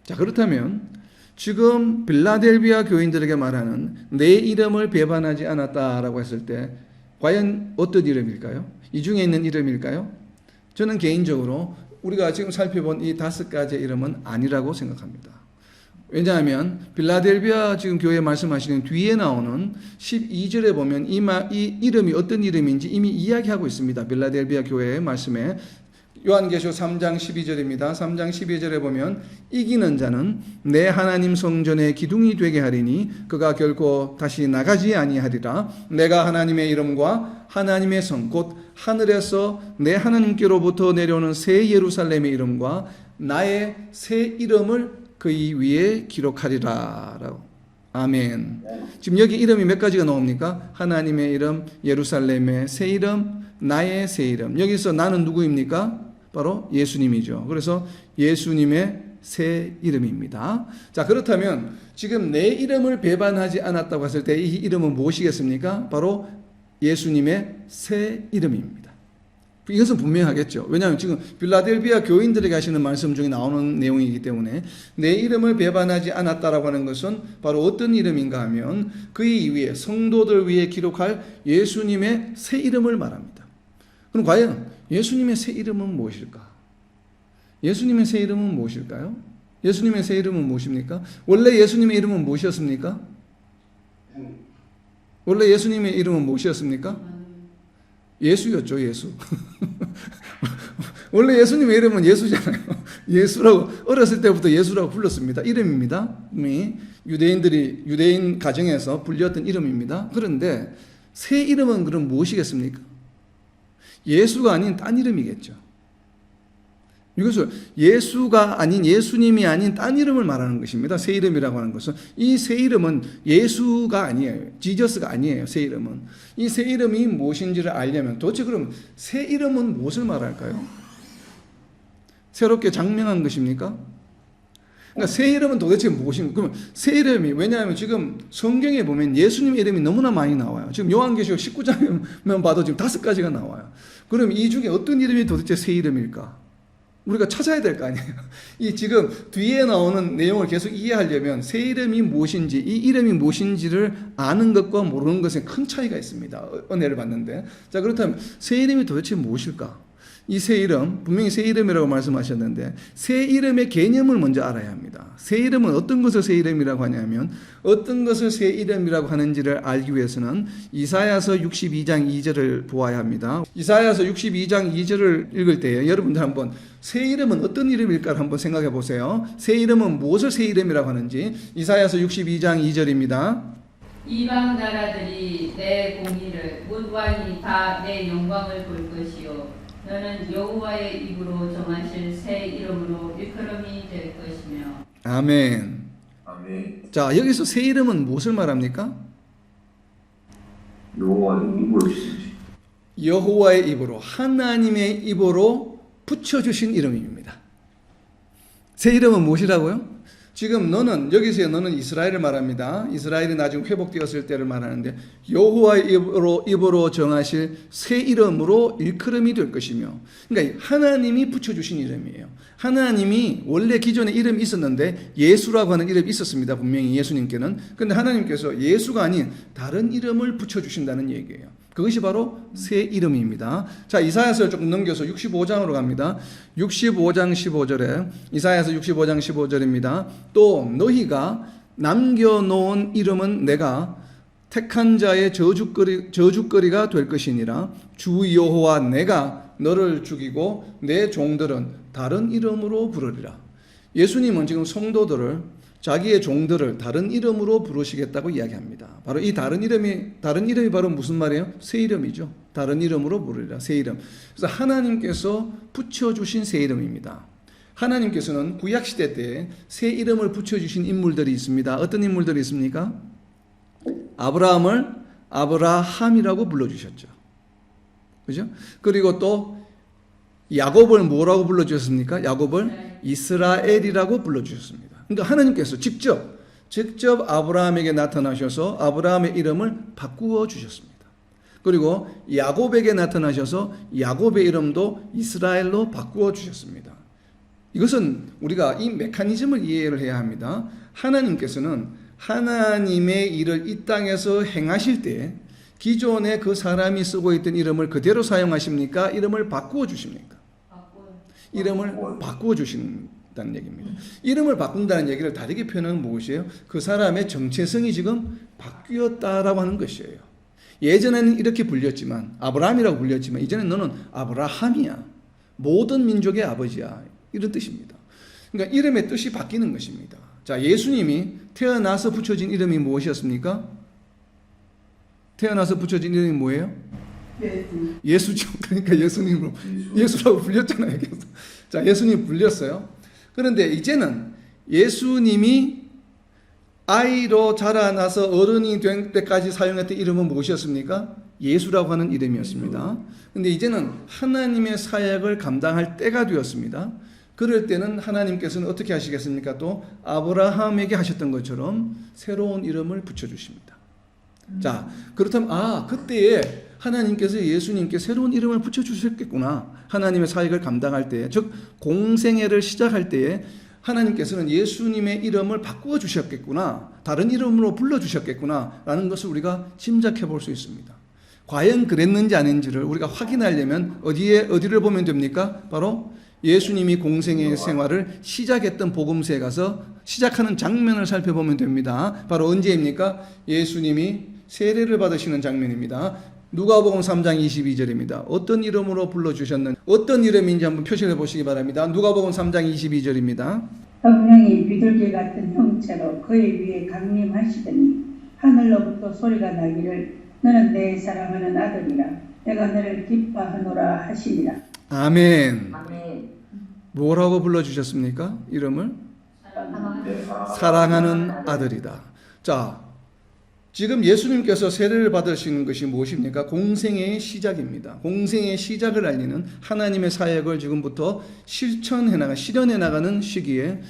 자, 그렇다면 지금 빌라델비아 교인들에게 말하는 내 이름을 배반하지 않았다라고 했을 때 과연 어떤 이름일까요? 이 중에 있는 이름일까요? 저는 개인적으로 우리가 지금 살펴본 이 5가지의 이름은 아니라고 생각합니다. 왜냐하면 빌라델비아 지금 교회 말씀하시는 뒤에 나오는 12절에 보면 이 이름이 어떤 이름인지 이미 이야기하고 있습니다. 빌라델비아 교회의 말씀에 요한계시록 3장 12절입니다. 3장 12절에 보면 이기는 자는 내 하나님 성전의 기둥이 되게 하리니 그가 결코 다시 나가지 아니하리라. 내가 하나님의 이름과 하나님의 성 곧 하늘에서 내 하나님께로부터 내려오는 새 예루살렘의 이름과 나의 새 이름을 그의 위에 기록하리라. 라고. 아멘. 지금 여기 이름이 몇 가지가 나옵니까? 하나님의 이름, 예루살렘의 새 이름, 나의 새 이름. 여기서 나는 누구입니까? 바로 예수님이죠. 그래서 예수님의 새 이름입니다. 자, 그렇다면 지금 내 이름을 배반하지 않았다고 했을 때 이 이름은 무엇이겠습니까? 바로 예수님의 새 이름입니다. 이것은 분명하겠죠. 왜냐하면 지금 빌라델비아 교인들에게 하시는 말씀 중에 나오는 내용이기 때문에 내 이름을 배반하지 않았다라고 하는 것은 바로 어떤 이름인가 하면 그의 위에 성도들 위에 기록할 예수님의 새 이름을 말합니다. 그럼 과연 예수님의 새 이름은 무엇일까? 예수님의 새 이름은 무엇일까요? 예수님의 새 이름은 무엇입니까? 원래 예수님의 이름은 무엇이었습니까? 원래 예수님의 이름은 무엇이었습니까? 예수였죠, 예수. 원래 예수님의 이름은 예수잖아요. 예수라고, 어렸을 때부터 예수라고 불렀습니다. 이름입니다. 유대인 가정에서 불렸던 이름입니다. 그런데 새 이름은 그럼 무엇이겠습니까? 예수가 아닌 딴 이름이겠죠. 이것을 예수가 아닌 예수님이 아닌 딴 이름을 말하는 것입니다. 새 이름이라고 하는 것은 이 새 이름은 예수가 아니에요. 지저스가 아니에요. 새 이름은 이 새 이름이 무엇인지를 알려면 도대체 그럼 새 이름은 무엇을 말할까요? 새롭게 장명한 것입니까? 그러니까 새 이름은 도대체 무엇인가? 그러면 새 이름이, 왜냐하면 지금 성경에 보면 예수님 이름이 너무나 많이 나와요. 지금 요한계시록 19장만 봐도 지금 5가지가 나와요. 그럼 이 중에 어떤 이름이 도대체 새 이름일까? 우리가 찾아야 될 거 아니에요. 이 지금 뒤에 나오는 내용을 계속 이해하려면 새 이름이 무엇인지, 이 이름이 무엇인지를 아는 것과 모르는 것에 큰 차이가 있습니다. 은혜를 받는데. 자, 그렇다면 새 이름이 도대체 무엇일까? 이 새 이름, 분명히 새 이름이라고 말씀하셨는데 새 이름의 개념을 먼저 알아야 합니다. 새 이름은 어떤 것을 새 이름이라고 하냐면 어떤 것을 새 이름이라고 하는지를 알기 위해서는 이사야서 62장 2절을 보아야 합니다. 이사야서 62장 2절을 읽을 때 여러분들 한번 새 이름은 어떤 이름일까를 한번 생각해 보세요. 새 이름은 무엇을 새 이름이라고 하는지. 이사야서 62장 2절입니다. 이방 나라들이 내 공의를 문 왕이 다 내 영광을 볼 것이요 너는 여호와의 입으로 정하실 새 이름으로 일컬음이 될 것이며. 아멘. 아멘. 자, 여기서 새 이름은 무엇을 말합니까? 여호와의 입으로 주시지. 여호와의 입으로, 하나님의 입으로 붙여주신 이름입니다. 새 이름은 무엇이라고요? 지금 너는, 여기서 너는 이스라엘을 말합니다. 이스라엘이 나중에 회복되었을 때를 말하는데 여호와의 입으로 정하실 새 이름으로 일컬음이 될 것이며, 그러니까 하나님이 붙여주신 이름이에요. 하나님이 원래 기존에 이름이 있었는데 예수라고 하는 이름이 있었습니다. 분명히 예수님께는. 그런데 하나님께서 예수가 아닌 다른 이름을 붙여주신다는 얘기예요. 그것이 바로 새 이름입니다. 자, 이사야서를 조금 넘겨서 65장으로 갑니다. 65장 15절에, 이사야서 65장 15절입니다. 또 너희가 남겨놓은 이름은 내가 택한 자의 저주거리가 될 것이니라. 주 여호와 내가 너를 죽이고 내 종들은 다른 이름으로 부르리라. 예수님은 지금 성도들을, 자기의 종들을 다른 이름으로 부르시겠다고 이야기합니다. 바로 이 다른 이름이 바로 무슨 말이에요? 새 이름이죠. 다른 이름으로 부르리라. 새 이름. 그래서 하나님께서 붙여주신 새 이름입니다. 하나님께서는 구약시대 때 새 이름을 붙여주신 인물들이 있습니다. 어떤 인물들이 있습니까? 아브라함을 아브라함이라고 불러주셨죠. 그죠? 그리고 또 야곱을 뭐라고 불러주셨습니까? 야곱을 이스라엘이라고 불러주셨습니다. 그러니까 하나님께서 직접 아브라함에게 나타나셔서 아브라함의 이름을 바꾸어 주셨습니다. 그리고 야곱에게 나타나셔서 야곱의 이름도 이스라엘로 바꾸어 주셨습니다. 이것은 우리가 이 메커니즘을 이해를 해야 합니다. 하나님께서는 하나님의 일을 이 땅에서 행하실 때 기존에 그 사람이 쓰고 있던 이름을 그대로 사용하십니까? 이름을 바꾸어 주십니까? 이름을 바꾸어 주신다는 얘기입니다. 이름을 바꾼다는 얘기를 다르게 표현하면 무엇이에요? 그 사람의 정체성이 지금 바뀌었다라고 하는 것이에요. 예전에는 이렇게 불렸지만, 아브라함이라고 불렸지만 이제는 너는 아브라함이야. 모든 민족의 아버지야. 이런 뜻입니다. 그러니까 이름의 뜻이 바뀌는 것입니다. 자, 예수님이 태어나서 붙여진 이름이 무엇이었습니까? 태어나서 붙여진 이름이 뭐예요? 예수죠. 그러니까 예수라고 불렸잖아요. 그래서. 자, 예수님 불렸어요. 그런데 이제는 예수님이 아이로 자라나서 어른이 된 때까지 사용했던 이름은 무엇이었습니까? 예수라고 하는 이름이었습니다. 그런데 이제는 하나님의 사역을 감당할 때가 되었습니다. 그럴 때는 하나님께서는 어떻게 하시겠습니까? 또 아브라함에게 하셨던 것처럼 새로운 이름을 붙여주십니다. 자, 그렇다면 그때에 하나님께서 예수님께 새로운 이름을 붙여주셨겠구나. 하나님의 사역을 감당할 때, 즉 공생애를 시작할 때에 하나님께서는 예수님의 이름을 바꾸어 주셨겠구나. 다른 이름으로 불러주셨겠구나 라는 것을 우리가 짐작해 볼 수 있습니다. 과연 그랬는지 아닌지를 우리가 확인하려면 어디를 보면 됩니까? 바로 예수님이 공생애의 생활을 시작했던 복음서에 가서 시작하는 장면을 살펴보면 됩니다. 바로 언제입니까? 예수님이 세례를 받으시는 장면입니다. 누가복음 3장 22절입니다. 어떤 이름으로 불러주셨는지, 어떤 이름인지 한번 표시해 보시기 바랍니다. 누가복음 3장 22절입니다. 성령이 비둘기 같은 형체로 그의 위에 강림하시더니 하늘로부터 소리가 나기를 너는 내 사랑하는 아들이라 내가 너를 기뻐하노라 하시니라. 아멘. 아멘. 뭐라고 불러주셨습니까? 이름을? 사랑하는 아들이다. 자, 지금 예수님께서 세례를 받으시는 것이 무엇입니까? 공생애의 시작입니다. 공생애의 시작을 알리는 하나님의 사역을 지금부터 실현해 나가는 시기에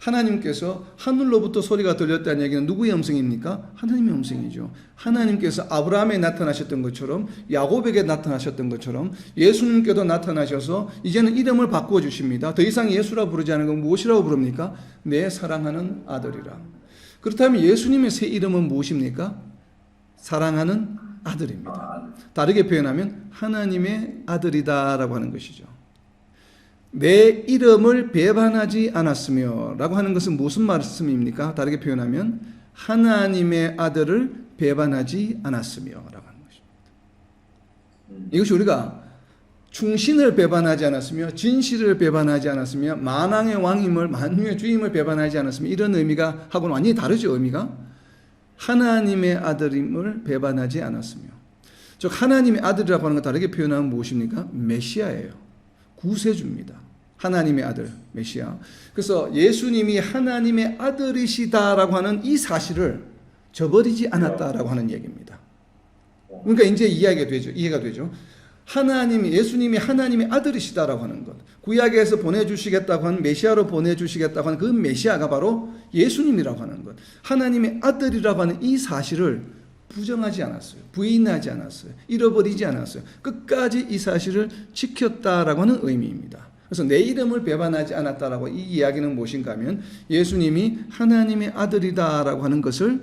하나님께서 하늘로부터 소리가 들렸다는 얘기는 누구의 음성입니까? 하나님의 음성이죠. 하나님께서 아브라함에 나타나셨던 것처럼 야곱에게 나타나셨던 것처럼 예수님께도 나타나셔서 이제는 이름을 바꾸어 주십니다. 더 이상 예수라 부르지 않은 건 무엇이라고 부릅니까? 내 사랑하는 아들이라. 그렇다면 예수님의 새 이름은 무엇입니까? 사랑하는 아들입니다. 다르게 표현하면 하나님의 아들이다라고 하는 것이죠. 내 이름을 배반하지 않았으며 라고 하는 것은 무슨 말씀입니까? 다르게 표현하면 하나님의 아들을 배반하지 않았으며 라고 하는 것입니다. 이것이 우리가 충신을 배반하지 않았으며 진실을 배반하지 않았으며 만왕의 왕임을 만유의 주임을 배반하지 않았으며 이런 의미가 하고는 완전히 다르죠. 의미가 하나님의 아들임을 배반하지 않았으며 즉 하나님의 아들이라고 하는 것 다르게 표현하면 무엇입니까? 메시아예요. 구세주입니다. 하나님의 아들 메시아. 그래서 예수님이 하나님의 아들이시다라고 하는 이 사실을 저버리지 않았다라고 하는 얘기입니다. 그러니까 이제 이해가 되죠. 예수님이 하나님의 아들이시다라고 하는 것. 구약에서 보내주시겠다고 하는 메시아로 보내주시겠다고 하는 그 메시아가 바로 예수님이라고 하는 것. 하나님의 아들이라고 하는 이 사실을 부정하지 않았어요. 부인하지 않았어요. 잃어버리지 않았어요. 끝까지 이 사실을 지켰다라고 하는 의미입니다. 그래서 내 이름을 배반하지 않았다라고 이 이야기는 무엇인가 하면 예수님이 하나님의 아들이다라고 하는 것을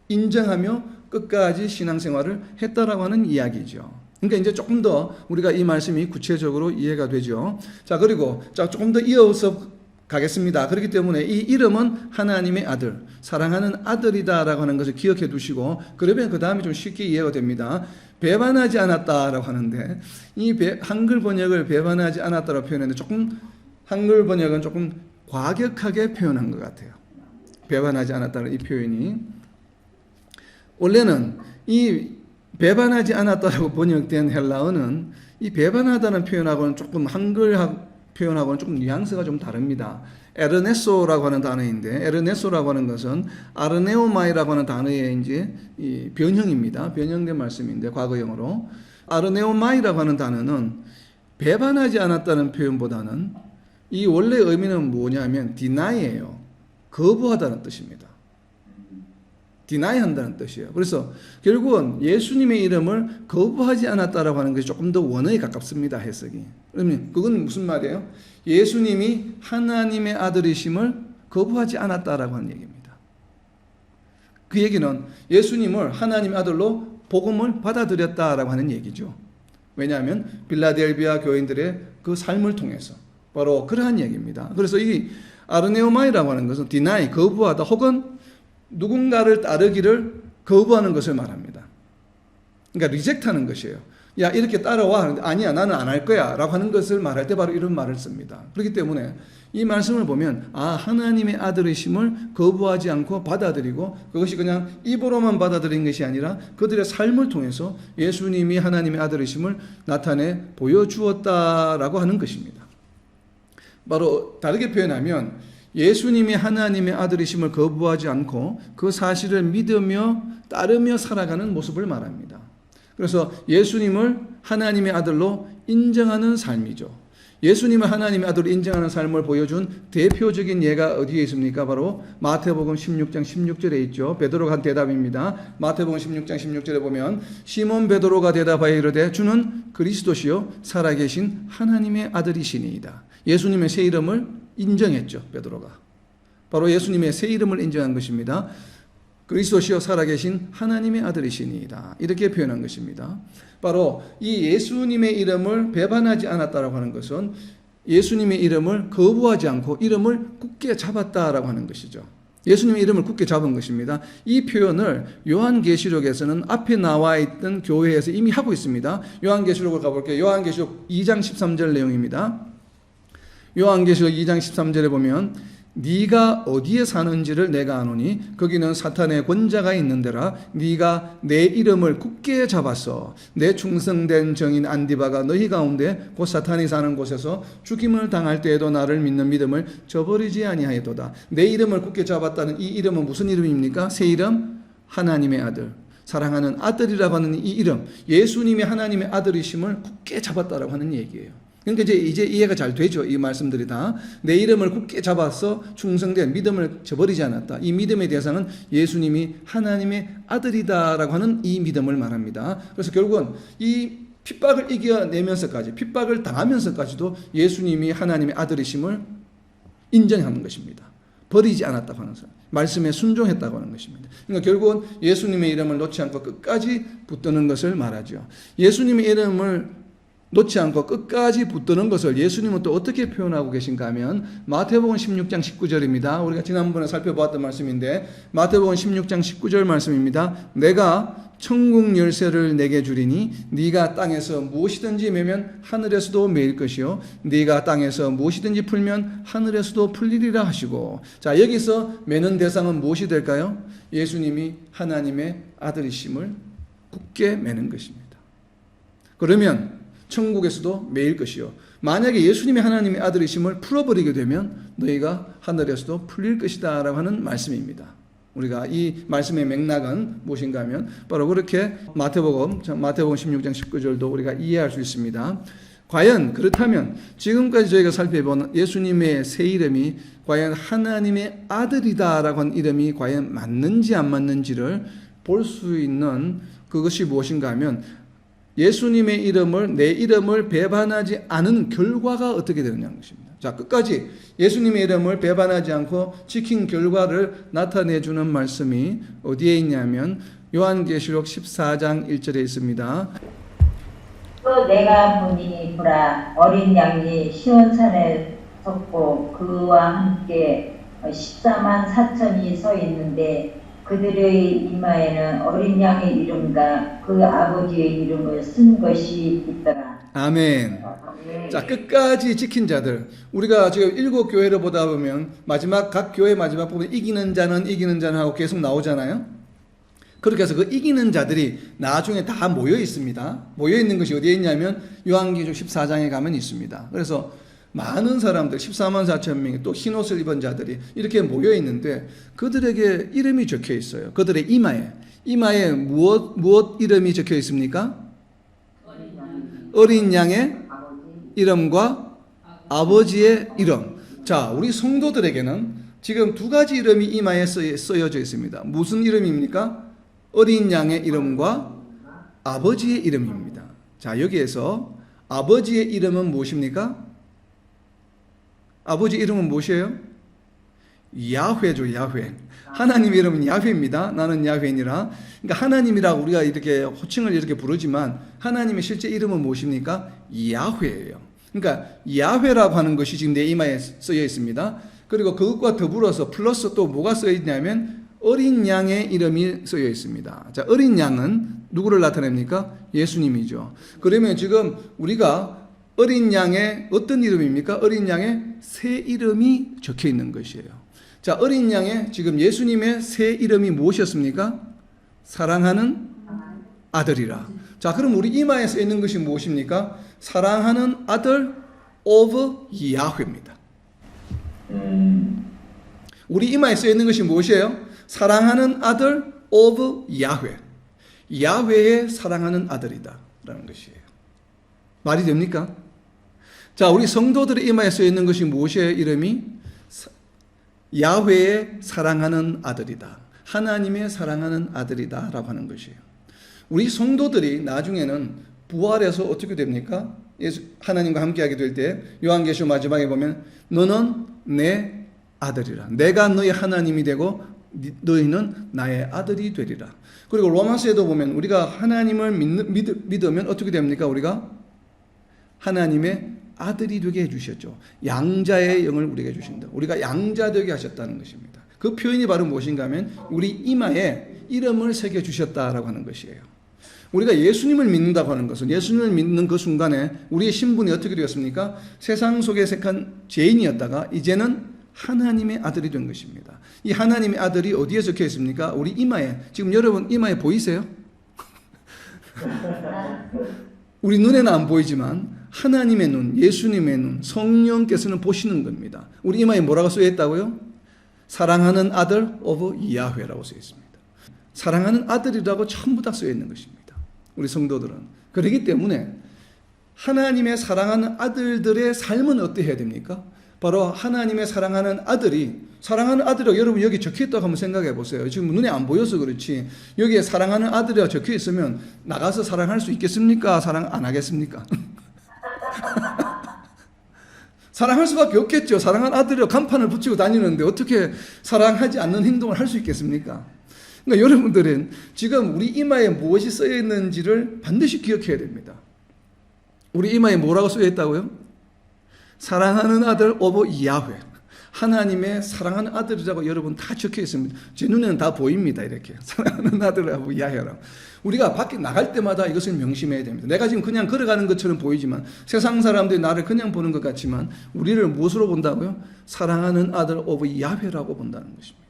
인정하며 끝까지 신앙생활을 했다라고 하는 이야기죠. 그러니까 이제 조금 더 우리가 이 말씀이 구체적으로 이해가 되죠. 자, 그리고 조금 더 이어서 가겠습니다. 그렇기 때문에 이 이름은 하나님의 아들, 사랑하는 아들이다라고 하는 것을 기억해 두시고 그러면 그 다음에 좀 쉽게 이해가 됩니다. 배반하지 않았다라고 하는데 이 한글 번역을 배반하지 않았다라고 표현했는데 조금 한글 번역은 조금 과격하게 표현한 것 같아요. 배반하지 않았다는 이 표현이 원래는 이 배반하지 않았다라고 번역된 헬라어는 이 배반하다는 표현하고는 조금 한글 표현하고는 조금 뉘앙스가 좀 다릅니다. 에르네소라고 하는 단어인데 에르네소라고 하는 것은 아르네오마이라고 하는 단어의 이제 이 변형입니다. 변형된 말씀인데 과거형으로 아르네오마이라고 하는 단어는 배반하지 않았다는 표현보다는 이 원래 의미는 뭐냐면 디나이예요. 거부하다는 뜻입니다. 디나이 한다는 뜻이에요. 그래서 결국은 예수님의 이름을 거부하지 않았다라고 하는 것이 조금 더 원어에 가깝습니다. 해석이. 그러면 그건 무슨 말이에요? 예수님이 하나님의 아들이심을 거부하지 않았다라고 하는 얘기입니다. 그 얘기는 예수님을 하나님의 아들로 복음을 받아들였다라고 하는 얘기죠. 왜냐하면 빌라델비아 교인들의 그 삶을 통해서 바로 그러한 얘기입니다. 그래서 이 아르네오마이라고 하는 것은 디나이, 거부하다 혹은 누군가를 따르기를 거부하는 것을 말합니다. 그러니까 리젝트하는 것이에요. 야 이렇게 따라와. 아니야 나는 안 할 거야 라고 하는 것을 말할 때 바로 이런 말을 씁니다. 그렇기 때문에 이 말씀을 보면 하나님의 아들이심을 거부하지 않고 받아들이고 그것이 그냥 입으로만 받아들인 것이 아니라 그들의 삶을 통해서 예수님이 하나님의 아들이심을 나타내 보여주었다라고 하는 것입니다. 바로 다르게 표현하면 예수님이 하나님의 아들이심을 거부하지 않고 그 사실을 믿으며 따르며 살아가는 모습을 말합니다. 그래서 예수님을 하나님의 아들로 인정하는 삶이죠. 예수님을 하나님의 아들로 인정하는 삶을 보여준 대표적인 예가 어디에 있습니까? 바로 마태복음 16장 16절에 있죠. 베드로가 한 대답입니다. 마태복음 16장 16절에 보면 시몬 베드로가 대답하여 이르되 주는 그리스도시요 살아계신 하나님의 아들이시니이다. 예수님의 새 이름을 인정했죠. 베드로가. 바로 예수님의 새 이름을 인정한 것입니다. 그리스도시요 살아계신 하나님의 아들이시니이다. 이렇게 표현한 것입니다. 바로 이 예수님의 이름을 배반하지 않았다라고 하는 것은 예수님의 이름을 거부하지 않고 이름을 굳게 잡았다라고 하는 것이죠. 예수님의 이름을 굳게 잡은 것입니다. 이 표현을 요한계시록에서는 앞에 나와 있던 교회에서 이미 하고 있습니다. 요한계시록을 가볼게요. 요한계시록 2장 13절 내용입니다. 요한계시록 2장 13절에 보면 네가 어디에 사는지를 내가 아노니 거기는 사탄의 권자가 있는 데라. 네가 내 이름을 굳게 잡았어. 내 충성된 정인 안디바가 너희 가운데 곧 사탄이 사는 곳에서 죽임을 당할 때에도 나를 믿는 믿음을 저버리지 아니하였도다. 내 이름을 굳게 잡았다는 이 이름은 무슨 이름입니까? 새 이름 하나님의 아들, 사랑하는 아들이라고 하는 이 이름, 예수님이 하나님의 아들이심을 굳게 잡았다라고 하는 얘기예요. 그러니까 이제 이해가 잘 되죠. 이 말씀들이 다. 내 이름을 굳게 잡아서 충성된 믿음을 저버리지 않았다. 이 믿음의 대상은 예수님이 하나님의 아들이다라고 하는 이 믿음을 말합니다. 그래서 결국은 이 핍박을 이겨내면서까지, 핍박을 당하면서까지도 예수님이 하나님의 아들이심을 인정하는 것입니다. 버리지 않았다고 하는 것, 말씀에 순종했다고 하는 것입니다. 그러니까 결국은 예수님의 이름을 놓지 않고 끝까지 붙드는 것을 말하죠. 예수님의 이름을 놓지 않고 끝까지 붙드는 것을 예수님은 또 어떻게 표현하고 계신가 하면 마태복음 16장 19절입니다. 우리가 지난번에 살펴보았던 말씀인데 마태복음 16장 19절 말씀입니다. 내가 천국 열쇠를 내게 주리니 네가 땅에서 무엇이든지 매면 하늘에서도 매일 것이요 네가 땅에서 무엇이든지 풀면 하늘에서도 풀리리라 하시고, 자, 여기서 매는 대상은 무엇이 될까요? 예수님이 하나님의 아들이심을 굳게 매는 것입니다. 그러면 천국에서도 매일 것이요 만약에 예수님이 하나님의 아들이심을 풀어버리게 되면 너희가 하늘에서도 풀릴 것이다 라고 하는 말씀입니다. 우리가 이 말씀의 맥락은 무엇인가 하면 바로 그렇게 마태복음 16장 19절도 우리가 이해할 수 있습니다. 과연 그렇다면 지금까지 저희가 살펴본 예수님의 새 이름이 과연 하나님의 아들이다라고 하는 이름이 과연 맞는지 안 맞는지를 볼 수 있는 그것이 무엇인가 하면 예수님의 이름을, 내 이름을 배반하지 않은 결과가 어떻게 되느냐는 것입니다. 자, 끝까지 예수님의 이름을 배반하지 않고 지킨 결과를 나타내주는 말씀이 어디에 있냐면 요한계시록 14장 1절에 있습니다. 또 내가 보니 보라 어린 양이 시온산에 섰고 그와 함께 14만 4천이 서 있는데 그들의 이마에는 어린 양의 이름과 그 아버지의 이름을 쓴 것이 있더라. 아멘. 자, 끝까지 지킨 자들. 우리가 지금 7교회를 보다 보면 각 교회 마지막 부분에 이기는 자는 하고 계속 나오잖아요. 그렇게 해서 그 이기는 자들이 나중에 다 모여 있습니다. 모여 있는 것이 어디에 있냐면 요한계시록 14장에 가면 있습니다. 그래서 많은 사람들 14만 4천 명이 또 흰옷을 입은 자들이 이렇게 모여 있는데 그들에게 이름이 적혀 있어요. 그들의 이마에 무엇 이름이 적혀 있습니까? 어린 양의 이름과 아버지의 이름. 자, 우리 성도들에게는 지금 두 가지 이름이 이마에 쓰여져 있습니다. 무슨 이름입니까? 어린 양의 이름과 아버지의 이름입니다. 자, 여기에서 아버지의 이름은 무엇입니까? 아버지 이름은 무엇이에요? 야훼죠, 야훼. 하나님 이름은 야훼입니다. 나는 야훼니라. 그러니까 하나님이라고 우리가 이렇게 호칭을 이렇게 부르지만 하나님의 실제 이름은 무엇입니까? 야훼예요. 그러니까 야훼라고 하는 것이 지금 내 이마에 쓰여 있습니다. 그리고 그것과 더불어서 플러스 또 뭐가 쓰여 있냐면 어린 양의 이름이 쓰여 있습니다. 자, 어린 양은 누구를 나타냅니까? 예수님이죠. 그러면 지금 우리가 어린 양의 어떤 이름입니까? 어린 양의 새 이름이 적혀 있는 것이에요. 자, 어린 양의 지금 예수님의 새 이름이 무엇이었습니까? 사랑하는 아들이라. 자, 그럼 우리 이마에 써 있는 것이 무엇입니까? 사랑하는 아들 of 야훼입니다. 우리 이마에 써 있는 것이 무엇이에요? 사랑하는 아들 of 야훼. 야훼의 사랑하는 아들이다 라는 것이에요. 말이 됩니까? 자, 우리 성도들의 이마에 써 있는 것이 무엇이에요? 이름이 야훼의 사랑하는 아들이다. 하나님의 사랑하는 아들이다 라고 하는 것이에요. 우리 성도들이 나중에는 부활해서 어떻게 됩니까? 하나님과 함께하게 될 때 요한계시록 마지막에 보면 너는 내 아들이라. 내가 너희 하나님이 되고 너희는 나의 아들이 되리라. 그리고 로마서에도 보면 우리가 하나님을 믿으면 어떻게 됩니까? 우리가 하나님의 아들이 되게 해주셨죠. 양자의 영을 우리에게 주신다. 우리가 양자 되게 하셨다는 것입니다. 그 표현이 바로 무엇인가 하면 우리 이마에 이름을 새겨주셨다라고 하는 것이에요. 우리가 예수님을 믿는다고 하는 것은 예수님을 믿는 그 순간에 우리의 신분이 어떻게 되었습니까? 세상 속에 속한 죄인이었다가 이제는 하나님의 아들이 된 것입니다. 이 하나님의 아들이 어디에 적혀 있습니까? 우리 이마에. 지금 여러분 이마에 보이세요? 우리 눈에는 안 보이지만 하나님의 눈, 예수님의 눈, 성령께서는 보시는 겁니다. 우리 이마에 뭐라고 쓰여 있다고요? 사랑하는 아들 of 야훼라고 쓰여 있습니다. 사랑하는 아들이라고 전부 다 쓰여 있는 것입니다. 우리 성도들은. 그렇기 때문에 하나님의 사랑하는 아들들의 삶은 어떠해야 됩니까? 바로 하나님의 사랑하는 아들이라고 여러분 여기 적혀있다고 한번 생각해 보세요. 지금 눈에 안 보여서 그렇지 여기에 사랑하는 아들이라고 적혀있으면 나가서 사랑할 수 있겠습니까? 사랑 안 하겠습니까? 사랑할 수밖에 없겠죠. 사랑하는 아들이라고 간판을 붙이고 다니는데 어떻게 사랑하지 않는 행동을 할 수 있겠습니까? 그러니까 여러분들은 지금 우리 이마에 무엇이 쓰여 있는지를 반드시 기억해야 됩니다. 우리 이마에 뭐라고 쓰여 있다고요? 사랑하는 아들 오브 야훼. 하나님의 사랑하는 아들이라고 여러분 다 적혀 있습니다. 제 눈에는 다 보입니다. 이렇게 사랑하는 아들 오브 야훼라고. 우리가 밖에 나갈 때마다 이것을 명심해야 됩니다. 내가 지금 그냥 걸어가는 것처럼 보이지만 세상 사람들이 나를 그냥 보는 것 같지만 우리를 무엇으로 본다고요? 사랑하는 아들 오브 야훼라고 본다는 것입니다.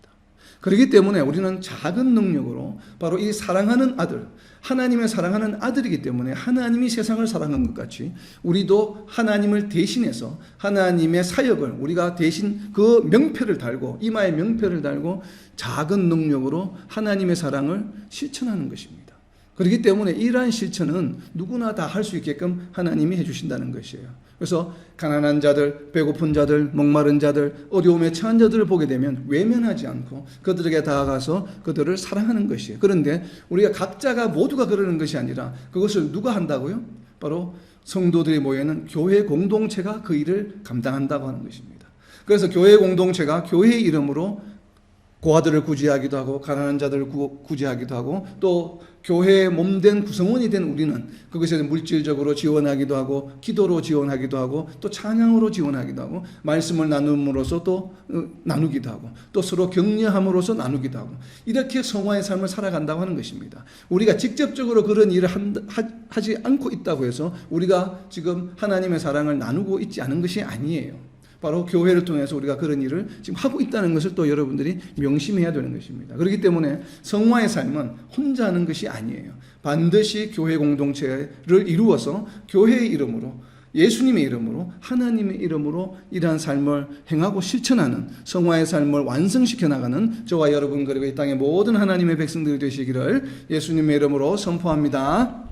그렇기 때문에 우리는 작은 능력으로 바로 이 사랑하는 아들, 하나님의 사랑하는 아들이기 때문에 하나님이 세상을 사랑한 것 같이 우리도 하나님을 대신해서 하나님의 사역을 우리가 대신 그 명패를 달고 이마에 명패를 달고 작은 능력으로 하나님의 사랑을 실천하는 것입니다. 그렇기 때문에 이러한 실천은 누구나 다 할 수 있게끔 하나님이 해주신다는 것이에요. 그래서 가난한 자들, 배고픈 자들, 목마른 자들, 어려움에 처한 자들을 보게 되면 외면하지 않고 그들에게 다가가서 그들을 사랑하는 것이에요. 그런데 우리가 각자가 모두가 그러는 것이 아니라 그것을 누가 한다고요? 바로 성도들이 모여있는 교회 공동체가 그 일을 감당한다고 하는 것입니다. 그래서 교회 공동체가 교회의 이름으로 고아들을 구제하기도 하고 가난한 자들을 구제하기도 하고 또 교회의 몸된 구성원이 된 우리는 그것에 물질적으로 지원하기도 하고 기도로 지원하기도 하고 또 찬양으로 지원하기도 하고 말씀을 나눔으로써 또 나누기도 하고 또 서로 격려함으로써 나누기도 하고 이렇게 성화의 삶을 살아간다고 하는 것입니다. 우리가 직접적으로 그런 일을 하지 않고 있다고 해서 우리가 지금 하나님의 사랑을 나누고 있지 않은 것이 아니에요. 바로 교회를 통해서 우리가 그런 일을 지금 하고 있다는 것을 또 여러분들이 명심해야 되는 것입니다. 그렇기 때문에 성화의 삶은 혼자 하는 것이 아니에요. 반드시 교회 공동체를 이루어서 교회의 이름으로 예수님의 이름으로 하나님의 이름으로 이러한 삶을 행하고 실천하는 성화의 삶을 완성시켜 나가는 저와 여러분 그리고 이 땅의 모든 하나님의 백성들이 되시기를 예수님의 이름으로 선포합니다.